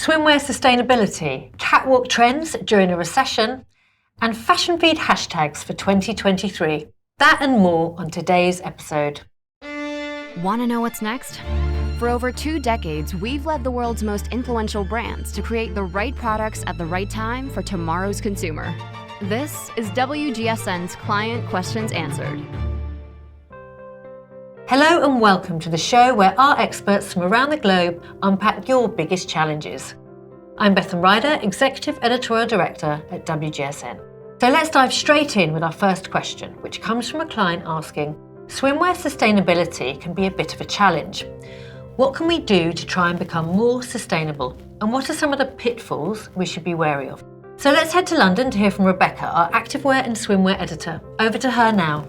swimwear sustainability, catwalk trends during a recession, and fashion feed hashtags for 2023. That and more on today's episode. Want to know what's next? For over 2 decades, we've led the world's most influential brands to create the right products at the right time for tomorrow's consumer. This is WGSN's Client Questions Answered. Hello and welcome to the show where our experts from around the globe unpack your biggest challenges. I'm Bethan Ryder, Executive Editorial Director at WGSN. So let's dive straight in with our first question, which comes from a client asking, swimwear sustainability can be a bit of a challenge. What can we do to try and become more sustainable? And what are some of the pitfalls we should be wary of? So let's head to London to hear from Rebecca, our activewear and swimwear editor. Over to her now.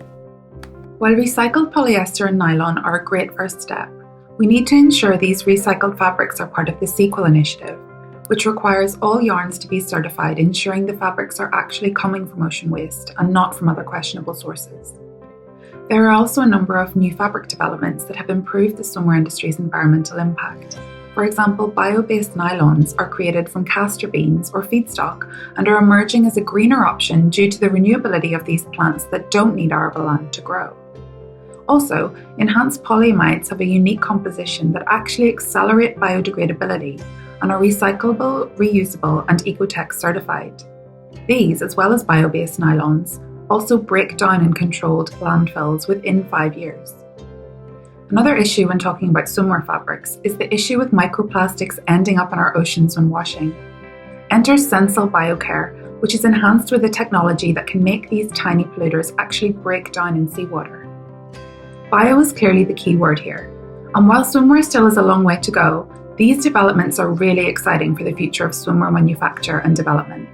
While recycled polyester and nylon are a great first step, we need to ensure these recycled fabrics are part of the Sequel initiative, which requires all yarns to be certified, ensuring the fabrics are actually coming from ocean waste and not from other questionable sources. There are also a number of new fabric developments that have improved the swimwear industry's environmental impact. For example, bio-based nylons are created from castor beans or feedstock and are emerging as a greener option due to the renewability of these plants that don't need arable land to grow. Also, enhanced polyamides have a unique composition that actually accelerate biodegradability and are recyclable, reusable, and Ecotech certified. These, as well as bio-based nylons, also break down in controlled landfills within 5 years. Another issue when talking about swimwear fabrics is the issue with microplastics ending up in our oceans when washing. Enter Sensile BioCare, which is enhanced with a technology that can make these tiny polluters actually break down in seawater. Bio is clearly the key word here, and while swimwear still has a long way to go, these developments are really exciting for the future of swimwear manufacture and development.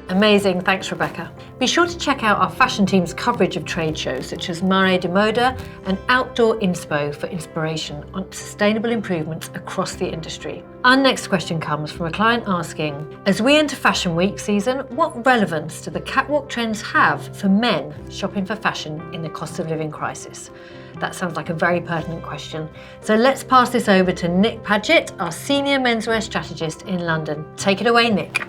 Amazing, thanks Rebecca. Be sure to check out our fashion team's coverage of trade shows such as Mare de Moda and Outdoor Inspo for inspiration on sustainable improvements across the industry. Our next question comes from a client asking, as we enter Fashion Week season, what relevance do the catwalk trends have for men shopping for fashion in the cost of living crisis? That sounds like a very pertinent question. So let's pass this over to Nick Paget, our Senior Menswear Strategist in London. Take it away, Nick.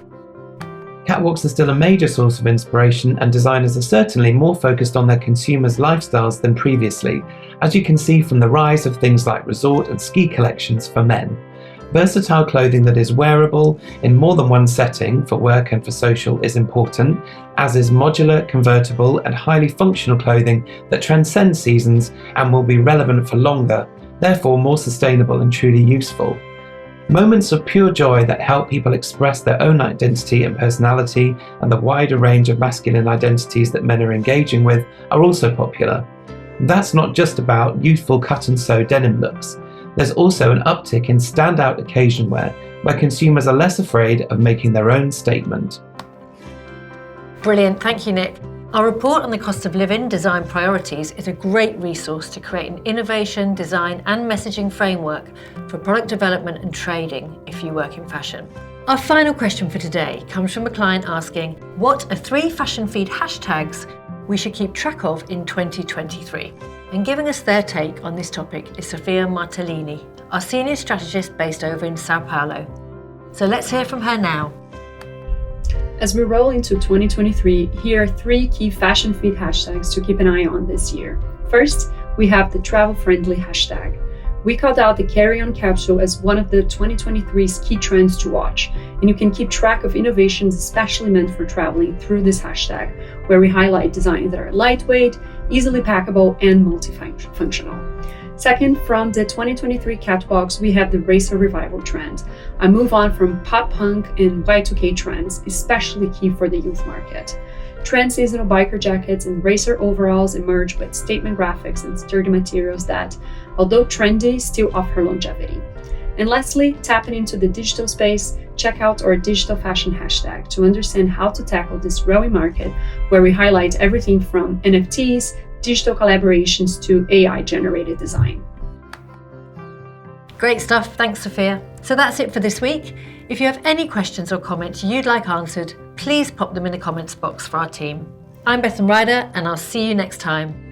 Catwalks are still a major source of inspiration, and designers are certainly more focused on their consumers' lifestyles than previously, as you can see from the rise of things like resort and ski collections for men. Versatile clothing that is wearable in more than one setting for work and for social is important, as is modular, convertible, and highly functional clothing that transcends seasons and will be relevant for longer, therefore more sustainable and truly useful. Moments of pure joy that help people express their own identity and personality and the wider range of masculine identities that men are engaging with are also popular. That's not just about youthful cut and sew denim looks. There's also an uptick in standout occasion wear, where consumers are less afraid of making their own statement. Brilliant, thank you Nick. Our report on the cost of living design priorities is a great resource to create an innovation, design and messaging framework for product development and trading if you work in fashion. Our final question for today comes from a client asking, what are 3 fashion feed hashtags we should keep track of in 2023? And giving us their take on this topic is Sofia Martellini, our Senior Strategist based over in Sao Paulo. So let's hear from her now. As we roll into 2023, here are 3 key fashion feed hashtags to keep an eye on this year. First, we have the travel-friendly hashtag. We called out the carry-on capsule as one of the 2023's key trends to watch, and you can keep track of innovations especially meant for traveling through this hashtag, where we highlight designs that are lightweight, easily packable, and multifunctional. Second, from the 2023 catwalks, we have the racer revival trend, a move on from pop punk and Y2K trends, especially key for the youth market. Trend seasonal biker jackets and racer overalls emerge with statement graphics and sturdy materials that, although trendy, still offer longevity. And lastly, tapping into the digital space, check out our digital fashion hashtag to understand how to tackle this growing market, where we highlight everything from NFTs, digital collaborations to AI-generated design. Great stuff, thanks Sophia. So that's it for this week. If you have any questions or comments you'd like answered, please pop them in the comments box for our team. I'm Bethan Ryder and I'll see you next time.